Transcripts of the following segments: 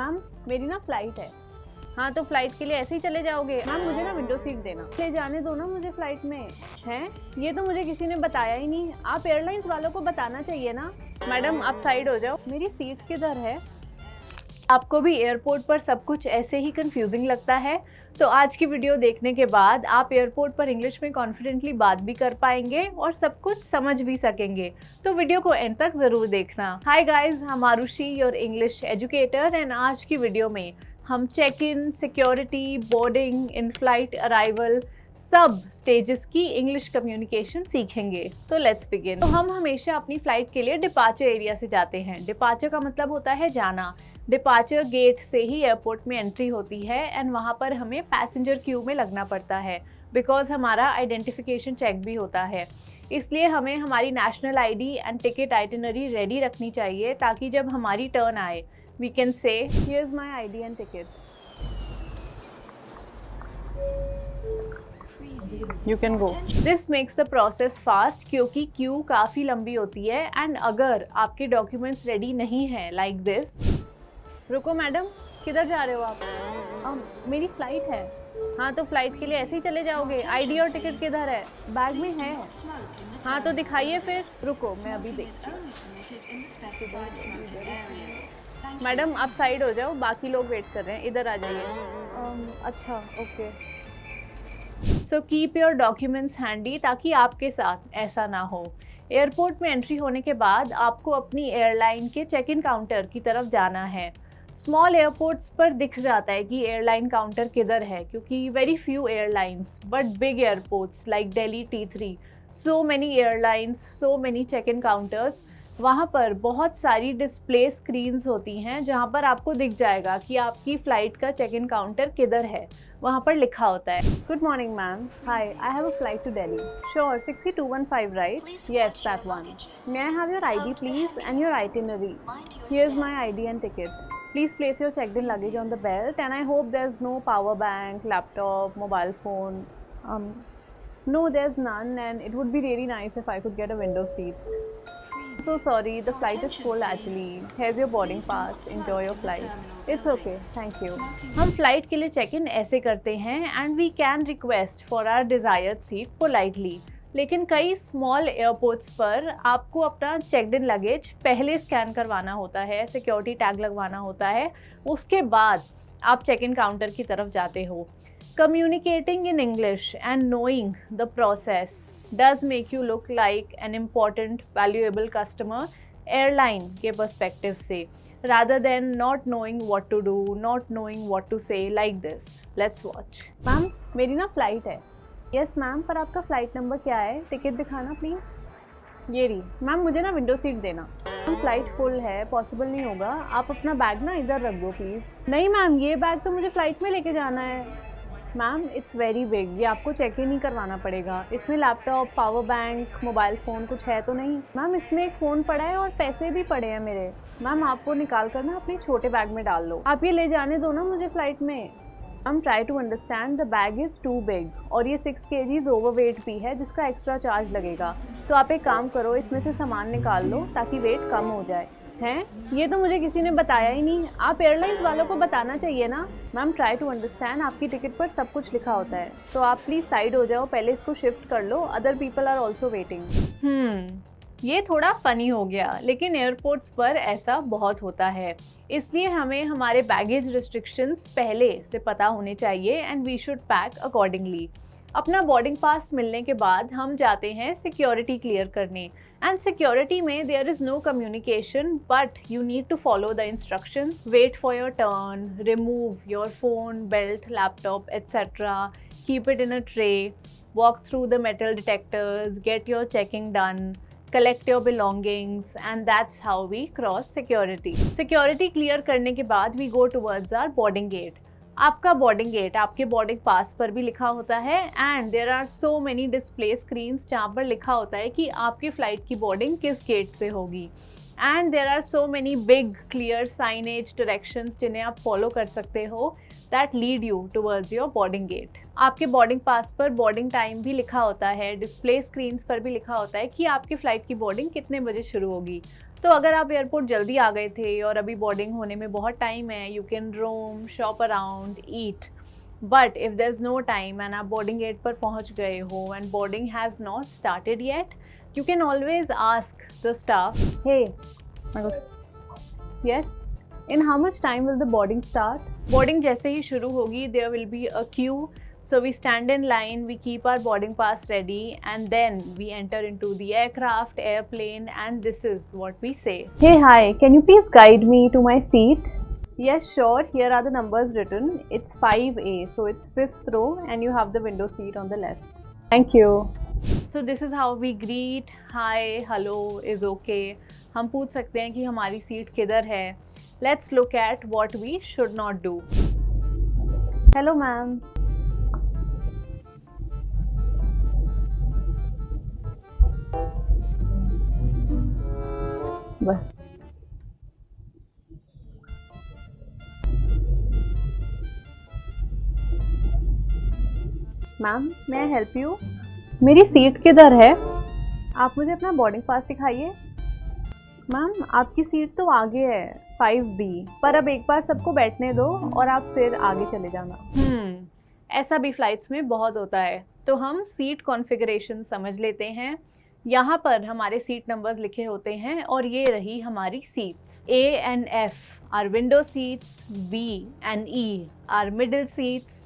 Ma'am मेरी ना flight है। हाँ तो फ्लाइट के लिए ऐसे ही चले जाओगे? मैम मुझे ना विंडो सीट देना, ले जाने दो ना मुझे फ्लाइट में। हैं ये तो मुझे किसी ने बताया ही नहीं, आप एयरलाइंस वालों को बताना चाहिए ना। मैडम आप साइड हो जाओ, मेरी सीट किधर है? आपको भी एयरपोर्ट पर सब कुछ ऐसे ही कंफ्यूजिंग लगता है? तो आज की वीडियो देखने के बाद आप एयरपोर्ट पर इंग्लिश में कॉन्फिडेंटली बात भी कर पाएंगे और सब कुछ समझ भी सकेंगे। तो वीडियो को एंड तक ज़रूर देखना। हाय गाइस, हम Aarushi your English educator and आज की वीडियो में हम check in, security, boarding, in flight arrival सब स्टेजेस की इंग्लिश कम्युनिकेशन सीखेंगे। तो लेट्स बिगिन। तो हम हमेशा अपनी फ्लाइट के लिए डिपार्चर एरिया से जाते हैं। डिपार्चर का मतलब होता है जाना। डिपार्चर गेट से ही एयरपोर्ट में एंट्री होती है एंड वहाँ पर हमें पैसेंजर क्यू में लगना पड़ता है बिकॉज हमारा आइडेंटिफिकेशन चेक भी होता है। इसलिए हमें हमारी national ID and ticket itinerary ready रखनी चाहिए ताकि जब हमारी टर्न आए we can say here's my ID and ticket. You can go. This makes the process fast क्योंकि क्यू काफ़ी लंबी होती है एंड अगर आपके डॉक्यूमेंट्स रेडी नहीं है लाइक दिस। रुको मैडम, किधर जा रहे हो आप? मेरी फ्लाइट है। हाँ तो फ्लाइट के लिए ऐसे ही चले जाओगे? आईडी और टिकट किधर है? बैग में है। हाँ तो दिखाइए फिर। रुको मैं अभी देखती हूँ। मैडम आप साइड हो जाओ, बाकी लोग वेट कर रहे हैं, इधर आ जाइए। अच्छा okay. So keep your documents handy ताकि आपके साथ ऐसा ना हो। एयरपोर्ट में एंट्री होने के बाद आपको अपनी एयरलाइन के चेक इन काउंटर की तरफ जाना है। स्मॉल एयरपोर्ट्स पर दिख जाता है कि एयरलाइन काउंटर किधर है क्योंकि very few airlines, but big airports like Delhi T3, so many airlines, so many check in counters. वहाँ पर बहुत सारी डिस्प्ले स्क्रीन्स होती हैं जहाँ पर आपको दिख जाएगा कि आपकी फ़्लाइट का चेक इन काउंटर किधर है। वहाँ पर लिखा होता है good morning ma'am, hi, I have a flight to Delhi. Sure, 6215 right? Yes that one. May I have your ID please and your itinerary? Here is my ID and ticket. Please place your checked in luggage on the belt and I hope there's no power bank, laptop, mobile phone. No, there's none and it would be really nice if I could get a window seat. So sorry, the flight is full actually. Here's your boarding pass. Enjoy your flight. It's okay, thank you. हम flight के लिए check in ऐसे करते हैं and we can request for our desired seat politely. लेकिन कई small airports पर आपको अपना चेकड इन लगेज पहले स्कैन करवाना होता है, सिक्योरिटी टैग लगवाना होता है, उसके बाद आप चेक इन काउंटर की तरफ जाते हो। Communicating in English and knowing the process does make you look like an important valuable customer airline के पर्सपेक्टिव से, rather than not knowing what to do, not knowing what to say like this. Let's watch. Ma'am मेरी ना flight है। Yes ma'am, पर आपका flight number क्या है? Ticket दिखाना प्लीज़। ये रही। मैम मुझे ना विंडो सीट देना। मैम फ़्लाइट फुल है, पॉसिबल नहीं होगा, आप अपना बैग ना इधर रख दो प्लीज़। नहीं मैम, ये बैग तो मुझे फ़्लाइट में लेके जाना है। मैम इट्स वेरी बिग, ये आपको चेक इन ही करवाना पड़ेगा। इसमें laptop, power bank, mobile phone कुछ है तो नहीं? मैम इसमें एक फ़ोन पड़ा है और पैसे भी पड़े हैं मेरे। मैम आपको निकाल कर ना अपने छोटे बैग में डाल लो। आप ये ले जाने दो ना मुझे फ़्लाइट में। हम try to understand, the bag is too big और ये 6 kgs ओवरवेट भी है जिसका एक्स्ट्रा चार्ज लगेगा। तो आप एक काम करो, इसमें से सामान निकाल लो ताकि वेट कम हो जाए। हैं ये तो मुझे किसी ने बताया ही नहीं, आप एयरलाइंस वालों को बताना चाहिए ना। मैम ट्राई टू अंडरस्टैंड, आपकी टिकट पर सब कुछ लिखा होता है। तो आप प्लीज़ साइड हो जाओ, पहले इसको शिफ्ट कर लो, other people are also waiting. ये थोड़ा फ़नी हो गया लेकिन एयरपोर्ट्स पर ऐसा बहुत होता है, इसलिए हमें हमारे बैगेज रिस्ट्रिक्शंस पहले से पता होने चाहिए and we should pack accordingly. अपना बोर्डिंग पास मिलने के बाद हम जाते हैं सिक्योरिटी क्लियर करने एंड सिक्योरिटी में there is no communication but you need to follow the instructions, wait for your turn, remove your phone, belt, laptop etcetera, keep it in a tray, walk through the metal detectors, get your checking done, collect your belongings and that's how we cross security. Security clear करने के बाद we go towards our boarding gate. आपका boarding gate आपके boarding pass पर भी लिखा होता है and there are so many display screens जहाँ पर लिखा होता है कि आपकी फ़्लाइट की boarding किस गेट से होगी and there are so many big clear signage directions जिन्हें आप follow कर सकते हो that lead you towards your boarding gate. आपके बोर्डिंग पास पर बोर्डिंग टाइम भी लिखा होता है, डिस्प्ले स्क्रीन्स पर भी लिखा होता है कि आपकी फ़्लाइट की बोर्डिंग कितने बजे शुरू होगी। तो अगर आप एयरपोर्ट जल्दी आ गए थे और अभी बोर्डिंग होने में बहुत टाइम है, you can roam, shop around, eat. But if there is no time and आप बोर्डिंग गेट पर पहुंच गए हो and boarding has not started yet, you can always ask the staff, hey, yes, in how much time will the boarding start? Boarding जैसे ही शुरू होगी, there will be a queue. So we stand in line, we keep our boarding pass ready, and then we enter into the aircraft, airplane, and this is what we say. Hey, hi, can you please guide me to my seat? Yes, sure. Here are the numbers written. It's 5A, so it's 5th row, and you have the window seat on the left. Thank you. So this is how we greet. Hi, hello is okay. हम पूछ सकते हैं कि हमारी seat किधर है. Let's look at what we should not do. Hello, ma'am. बस. Ma'am, may I help you? मेरी सीट किधर है? आप मुझे अपना बोर्डिंग पास दिखाइए. मैम, आपकी सीट तो आगे है, 5B, पर अब एक बार सबको बैठने दो और आप फिर आगे चले जाना. ऐसा भी फ्लाइट्स में बहुत होता है. तो हम सीट कॉन्फ़िगरेशन समझ लेते हैं. यहाँ पर हमारे सीट नंबर्स लिखे होते हैं और ये रही हमारी seats. A and F are window seats, B and E are middle seats,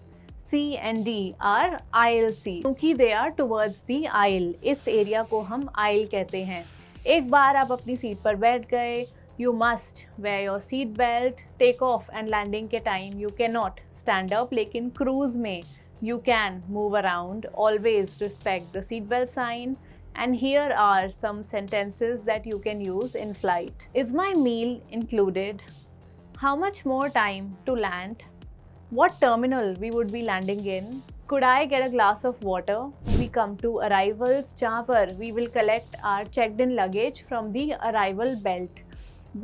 C and D are aisle seats. क्योंकि they are towards the aisle, इस एरिया को हम aisle कहते हैं. एक बार आप अपनी सीट पर बैठ गए, you must wear your seat belt. Take off and landing के time you cannot stand up, लेकिन क्रूज में you can move around. Always respect the seat belt sign. And here are some sentences that you can use in flight. Is my meal included? How much more time to land? What terminal we would be landing in? Could I get a glass of water? We come to arrivals, जहाँ पर we will collect our checked-in luggage from the arrival belt.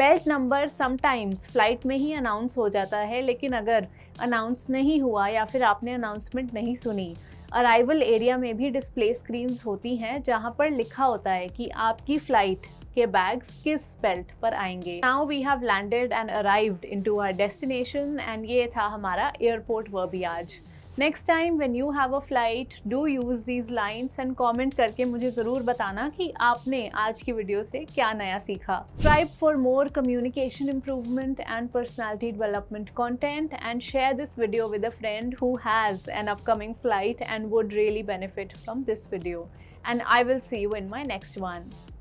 Belt number sometimes flight में ही announce हो जाता है, लेकिन अगर announce नहीं हुआ या फिर आपने announcement नहीं सुनी, अराइवल एरिया में भी डिस्प्ले स्क्रीन्स होती हैं जहाँ पर लिखा होता है कि आपकी फ़्लाइट के बैग्स किस बेल्ट पर आएंगे. Now we have landed and arrived into our destination and ये था हमारा airport verbiage. Next time when you have a flight, do use these lines and comment करके मुझे ज़रूर बताना कि आपने आज की वीडियो से क्या नया सीखा. Subscribe for more communication improvement and personality development content and share this video with a friend who has an upcoming flight and would really benefit from this video. And I will see you in my next one.